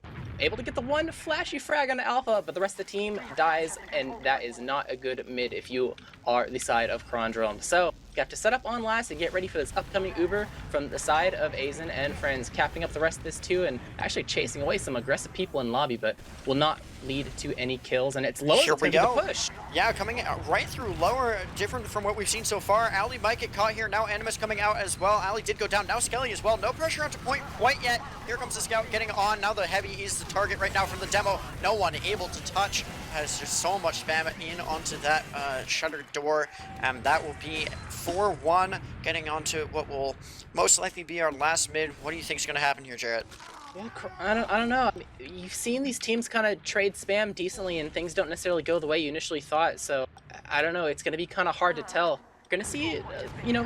able to get the one flashy frag on the Alpha, but the rest of the team dies, and that is not a good mid if you are the side of Chore. So you have to set up on last and get ready for this upcoming Uber from the side of Aizen and friends, capping up the rest of this too, and actually chasing away some aggressive people in lobby, but will not lead to any kills. And it's low. Here we go. Push. Yeah, coming right through lower, different from what we've seen so far. Ali might get caught here. Now Animus coming out as well. Ali did go down. Now Skelly as well. No pressure onto point quite yet. Here comes the Scout getting on. Now the Heavy is the target right now from the demo. No one able to touch. Has just so much spam in onto that shuttered door. And that will be 4-1, getting onto what will most likely be our last mid. What do you think is going to happen here, Jarrett? Yeah, I don't know. I mean, you've seen these teams kind of trade spam decently, and things don't necessarily go the way you initially thought. So I don't know. It's going to be kind of hard to tell Gonna see,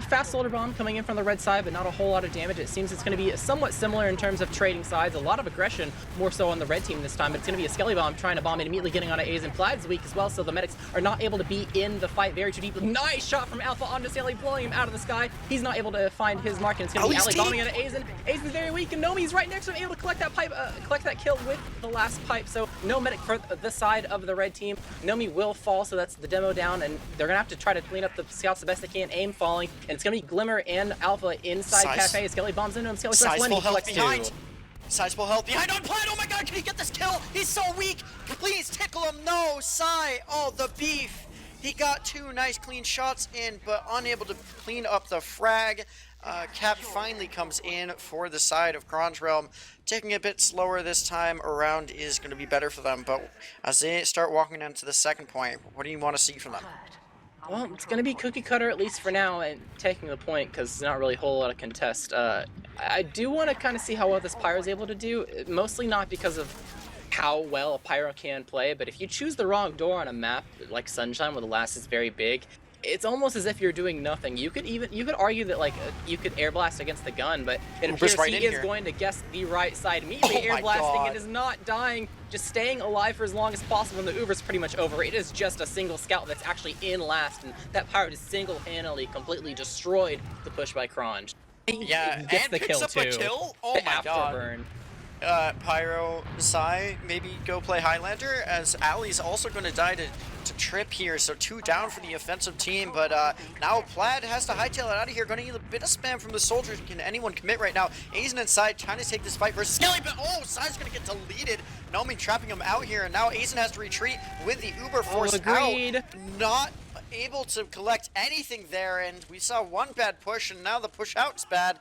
fast soldier bomb coming in from the red side, but not a whole lot of damage. It seems it's gonna be somewhat similar in terms of trading sides. A lot of aggression, more so on the red team this time, but it's gonna be a skelly bomb trying to bomb it, immediately getting onto A's, and Plaid's weak as well, so the medics are not able to be in the fight very too deep. Nice shot from Alpha onto Sally, blowing him out of the sky. He's not able to find his mark, and it's gonna be Ali bombing into Azen. Azen's very weak, and Nomi's right next to him, able to collect that pipe, collect that kill with the last pipe. So no medic for the side of the red team. Nomi will fall, so that's the demo down, and they're gonna have to try to clean up the scouts the best they can. Aim falling, and it's gonna be Glimmer and Alpha inside Cafe. Skelly bombs into him. Skelly Sizable health behind. Sizable health behind on Plaid. Oh my god, can he get this kill? He's so weak. Please tickle him. No, Sai. Oh, the beef. He got 2 nice clean shots in, but unable to clean up the frag. Cap finally comes in for the side of Kronge Realm. Taking a bit slower this time around is going to be better for them, but as they start walking into the second point, what do you want to see from them? Well, it's going to be cookie cutter, at least for now, and taking the point, because there's not really a whole lot of contest. I do want to kind of see how well this Pyro is able to do, mostly not because of how well a Pyro can play, but if you choose the wrong door on a map like Sunshine, where the last is very big, it's almost as if you're doing nothing. You could argue that you could air blast against the gun, but it appears he is going to guess the right side immediately, air blasting and is not dying, just staying alive for as long as possible, and the Uber's pretty much over. It is just a single scout that's actually in last, and that Pyro just single-handedly completely destroyed the push by Kronge. Yeah, gets and the picks kill up too. a kill? Oh the my afterburn. god. Pyro, Sai, maybe go play Highlander, as Ali's also going to die to Trip here, so 2 down for the offensive team, but now Plaid has to hightail it out of here. Going to need a bit of spam from the soldiers. Can anyone commit right now? Azen and Sai trying to take this fight versus Skelly, but oh, Sai's going to get deleted. Nomi trapping him out here, and now Azen has to retreat with the Uber force out. Not able to collect anything there, and we saw one bad push, and now the push out's bad,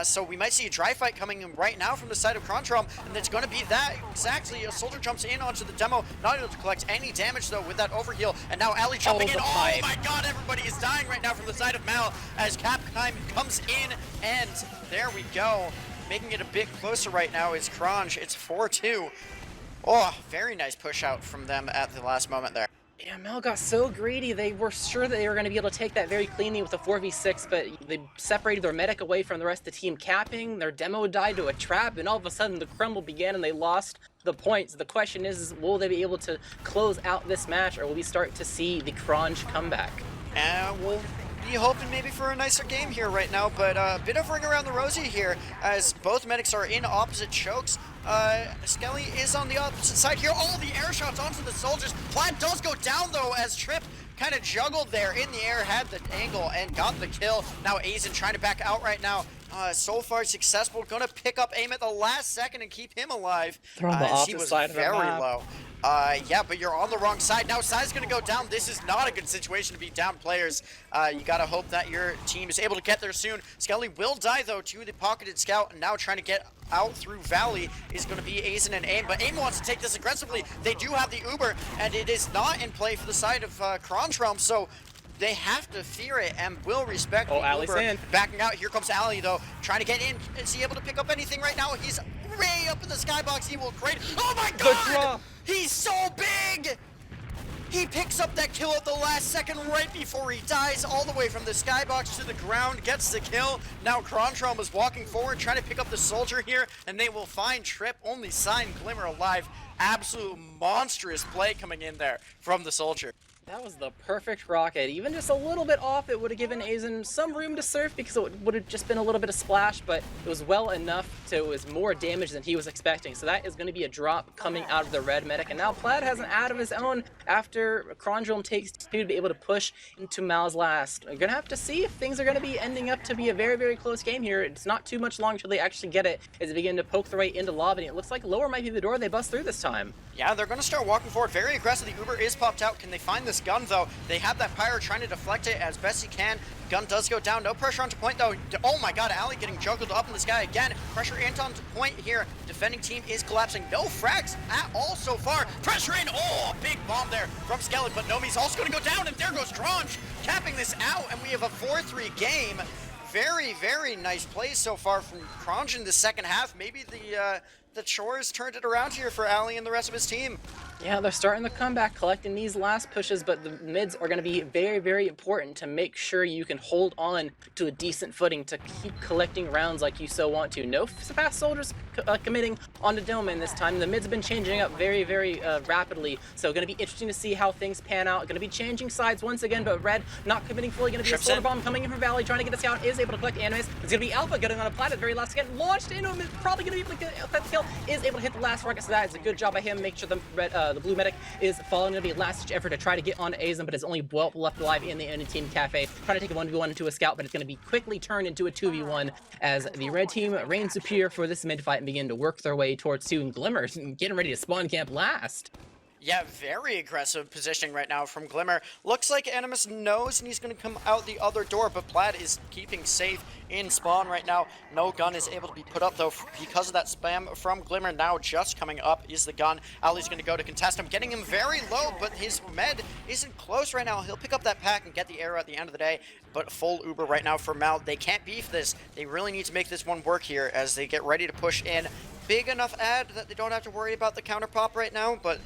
so we might see a dry fight coming in right now from the side of Kronge Realm, and it's going to be that exactly. A soldier jumps in onto the demo, not able to collect any damage though with that overheal, and now Ali jumping in. Oh my god, everybody is dying right now from the side of Mal as Capcom comes in, and there we go. Making it a bit closer right now is Kronge. It's 4-2. Oh, very nice push out from them at the last moment there. Yeah, Mel got so greedy. They were sure that they were going to be able to take that very cleanly with a 4v6, but they separated their medic away from the rest of the team capping. Their demo died to a trap, and all of a sudden the crumble began and they lost the points. The question is will they be able to close out this match, or will we start to see the Kronge comeback? We'll be hoping maybe for a nicer game here right now, but a bit of ring around the rosy here as both medics are in opposite chokes. Skelly is on the opposite side here. All the air shots onto the soldiers. Plaid does go down though as Trip kind of juggled there in the air, had the angle and got the kill. Now Azen trying to back out right now. So far successful. Gonna pick up aim at the last second and keep him alive. He was very low. Yeah, but you're on the wrong side. Now Sai's gonna go down. This is not a good situation to be down players. You gotta hope that your team is able to get there soon. Skelly will die though to the pocketed scout, and now trying to get out through Valley is going to be Azen and AIM, but AIM wants to take this aggressively. They do have the Uber, and it is not in play for the side of Kronge Realm, so they have to fear it and will respect the Ali's Uber. in. Backing out, here comes Ali though, trying to get in. Is he able to pick up anything right now? He's way up in the skybox. He will create. Oh my god! He's so big! He picks up that kill at the last second right before he dies, all the way from the skybox to the ground, gets the kill. Now Kronge Realm is walking forward, trying to pick up the soldier here, and they will find Trip, only sign Glimmer alive. Absolute monstrous play coming in there from the soldier. That was the perfect rocket. Even just a little bit off, it would have given Azen some room to surf because it would have just been a little bit of splash, but it was well enough to, it was more damage than he was expecting. So that is going to be a drop coming out of the red medic. And now Plaid has an ad of his own after Kronge Realm takes 2 to be able to push into Mal's last. We're going to have to see if things are going to be ending up to be a very, very close game here. It's not too much long until they actually get it as they begin to poke their way into lobby. It looks like lower might be the door they bust through this time. Yeah, they're going to start walking forward very aggressive. The Uber is popped out. Can they find this gun though? They have that Pyro trying to deflect it as best he can. Gun does go down. No pressure onto point though. Oh my god, Ali getting juggled up in the sky again. Pressure Anton to point here. Defending team is collapsing. No frags at all so far. Pressure in. Oh, big bomb there from Skeleton, but Nomi's also going to go down, and there goes Kronge capping this out, and we have a 4-3 game. Very, very nice plays so far from Kronge in the second half. Maybe the Chores turned it around here for Ali and the rest of his team. Yeah, they're starting the comeback, collecting these last pushes, but the mids are going to be very, very important to make sure you can hold on to a decent footing to keep collecting rounds like you so want to. No fast soldiers committing onto Doman this time. The mids have been changing up very, very rapidly, so going to be interesting to see how things pan out. Going to be changing sides once again, but Red not committing fully. Going to be a Slaughter Bomb coming in from Valley, trying to get a scout, is able to collect Animus. It's going to be Alpha getting on a plat at the very last second, launched into him, is probably going to be able to get that kill, is able to hit the last rocket, so that is a good job by him. Make sure the blue medic is following. Going to be a last-ditch effort to try to get onto Azum, but is only well left alive in the enemy team cafe. Trying to take a 1v1 into a scout, but it's going to be quickly turned into a 2v1 as the red team reign superior for this mid fight and begin to work their way towards 2. And Glimmer getting ready to spawn camp last. Yeah, very aggressive positioning right now from Glimmer. Looks like Animus knows and he's going to come out the other door, but Plaid is keeping safe in spawn right now. No gun is able to be put up, though, because of that spam from Glimmer. Now just coming up is the gun. Ali's going to go to contest him, getting him very low, but his med isn't close right now. He'll pick up that pack and get the arrow at the end of the day, but full Uber right now for Mal. They can't beef this. They really need to make this one work here as they get ready to push in. Big enough ad that they don't have to worry about the counter pop right now, but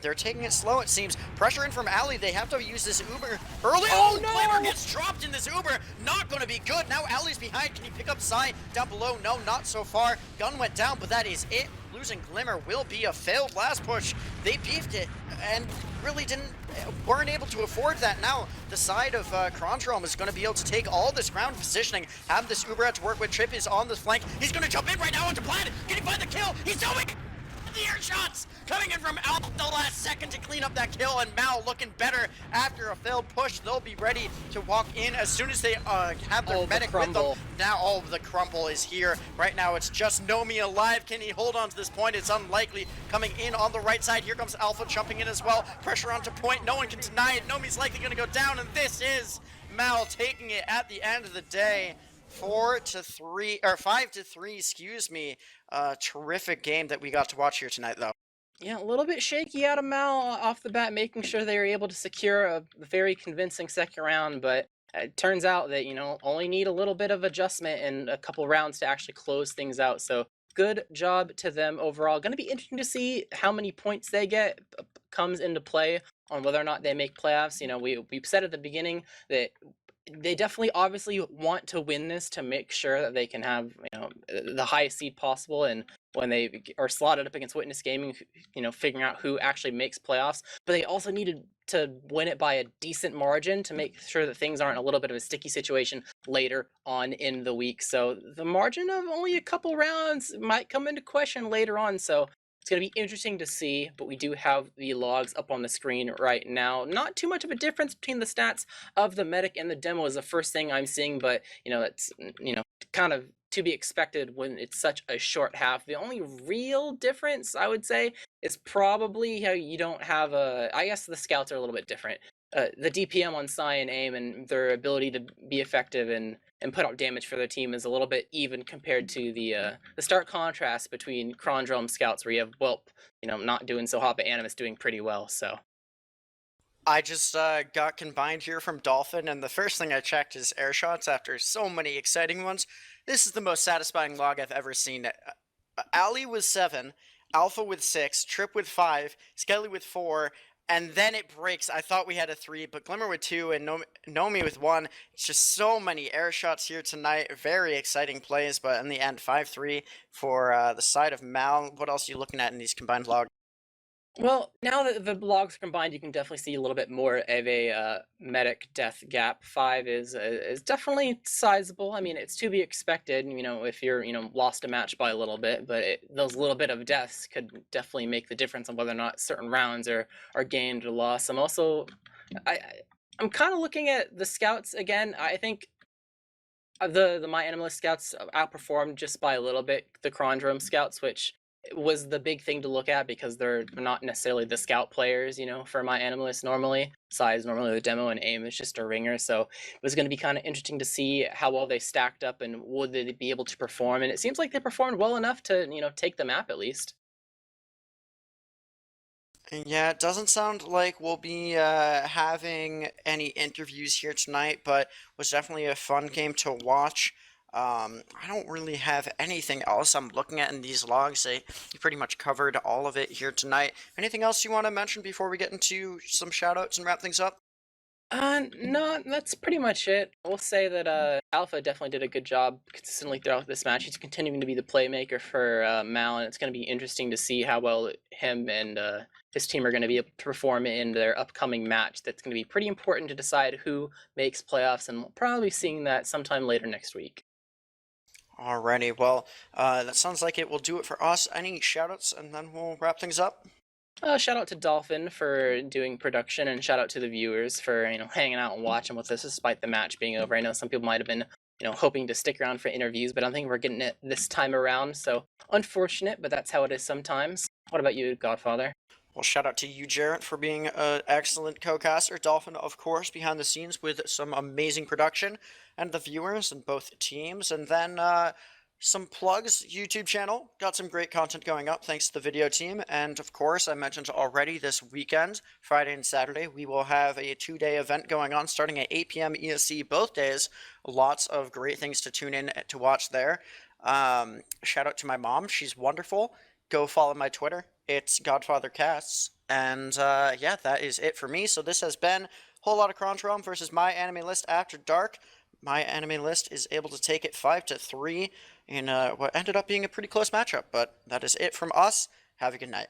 they're taking it slow, it seems. Pressure in from Ali. They have to use this Uber early. Oh, no! Glimmer gets dropped in this Uber. Not going to be good. Now Ali's behind. Can he pick up Sai down below? No, not so far. Gun went down, but that is it. Losing Glimmer will be a failed last push. They beefed it and really weren't able to afford that. Now the side of Kronge is going to be able to take all this ground positioning, have this Uber out to work with. Trip is on the flank. He's going to jump in right now onto Planet. Can he find the kill? He's doing the air shots coming in from out the last second to clean up that kill, and Mal looking better after a failed push. They'll be ready to walk in as soon as they have their medic with them. Now the crumble is here. Right now it's just Nomi alive. Can he hold on to this point? It's unlikely. Coming in on the right side, here comes Alpha jumping in as well. Pressure onto point, no one can deny it. Nomi's likely going to go down, and this is Mal taking it at the end of the day. 4-3, or 5-3, excuse me. Terrific game that we got to watch here tonight, though. Yeah, a little bit shaky out of Mal off the bat, making sure they were able to secure a very convincing second round, but it turns out that, only need a little bit of adjustment and a couple rounds to actually close things out. So good job to them overall. Going to be interesting to see how many points they get comes into play on whether or not they make playoffs. We said at the beginning that they definitely obviously want to win this to make sure that they can have the highest seed possible, and when they are slotted up against Witness Gaming, figuring out who actually makes playoffs. But they also needed to win it by a decent margin to make sure that things aren't a little bit of a sticky situation later on in the week. So the margin of only a couple rounds might come into question later on. So it's going to be interesting to see, but we do have the logs up on the screen right now. Not too much of a difference between the stats of the medic and the demo is the first thing I'm seeing, but that's kind of to be expected when it's such a short half. The only real difference I would say is probably how you don't have I guess the scouts are a little bit different. The DPM on Sai and AIM and their ability to be effective and put out damage for their team is a little bit even compared to the stark contrast between Kronge scouts, where you have Whelp, not doing so hot, but Animus doing pretty well. So I just got combined here from Dolphin, and the first thing I checked is air shots after so many exciting ones. This is the most satisfying log I've ever seen. Ali with 7, Alpha with 6, Trip with 5, Skelly with 4, and then it breaks. I thought we had a 3, but Glimmer with 2 and Nomi with 1. It's just so many air shots here tonight. Very exciting plays, but in the end, 5-3 for the side of Mal. What else are you looking at in these combined logs? Well, now that the logs are combined, you can definitely see a little bit more of a medic death gap. 5 is definitely sizable. I mean, it's to be expected, if you're, lost a match by a little bit, but those little bit of deaths could definitely make the difference on whether or not certain rounds are gained or lost. I'm I'm kind of looking at the scouts again. I think the MyAnimeList scouts outperformed just by a little bit the Kronge scouts, which was the big thing to look at because they're not necessarily the scout players, for MyAnimeList normally. Sai is normally the demo and AIM is just a ringer, so it was going to be kind of interesting to see how well they stacked up and would they be able to perform, and it seems like they performed well enough to, take the map at least. Yeah, it doesn't sound like we'll be having any interviews here tonight, but it was definitely a fun game to watch. I don't really have anything else I'm looking at in these logs. You pretty much covered all of it here tonight. Anything else you want to mention before we get into some shoutouts and wrap things up? No, that's pretty much it. We'll say that Alpha definitely did a good job consistently throughout this match. He's continuing to be the playmaker for Mal, and it's going to be interesting to see how well him and his team are going to be able to perform in their upcoming match. That's going to be pretty important to decide who makes playoffs, and we'll probably be seeing that sometime later next week. Alrighty, well, that sounds like it will do it for us. Any shoutouts, and then we'll wrap things up? Shout out to Dolphin for doing production, and shout out to the viewers for hanging out and watching with us despite the match being over. I know some people might have been hoping to stick around for interviews, but I don't think we're getting it this time around. So unfortunate, but that's how it is sometimes. What about you, Godfather? Well, shout out to you, Jarrett, for being an excellent co-caster. Dolphin, of course, behind the scenes with some amazing production, and the viewers and both teams. And then some plugs. YouTube channel, got some great content going up thanks to the video team. And of course, I mentioned already this weekend, Friday and Saturday, we will have a 2-day event going on starting at 8 p.m. ESC both days. Lots of great things to tune in to watch there. Shout out to my mom. She's wonderful. Go follow my Twitter. It's GodfatherCasts. And yeah, that is it for me. So this has been a whole lot of Kronge versus MyAnimeList After Dark. MyAnimeList is able to take it 5-3 in what ended up being a pretty close matchup. But that is it from us. Have a good night.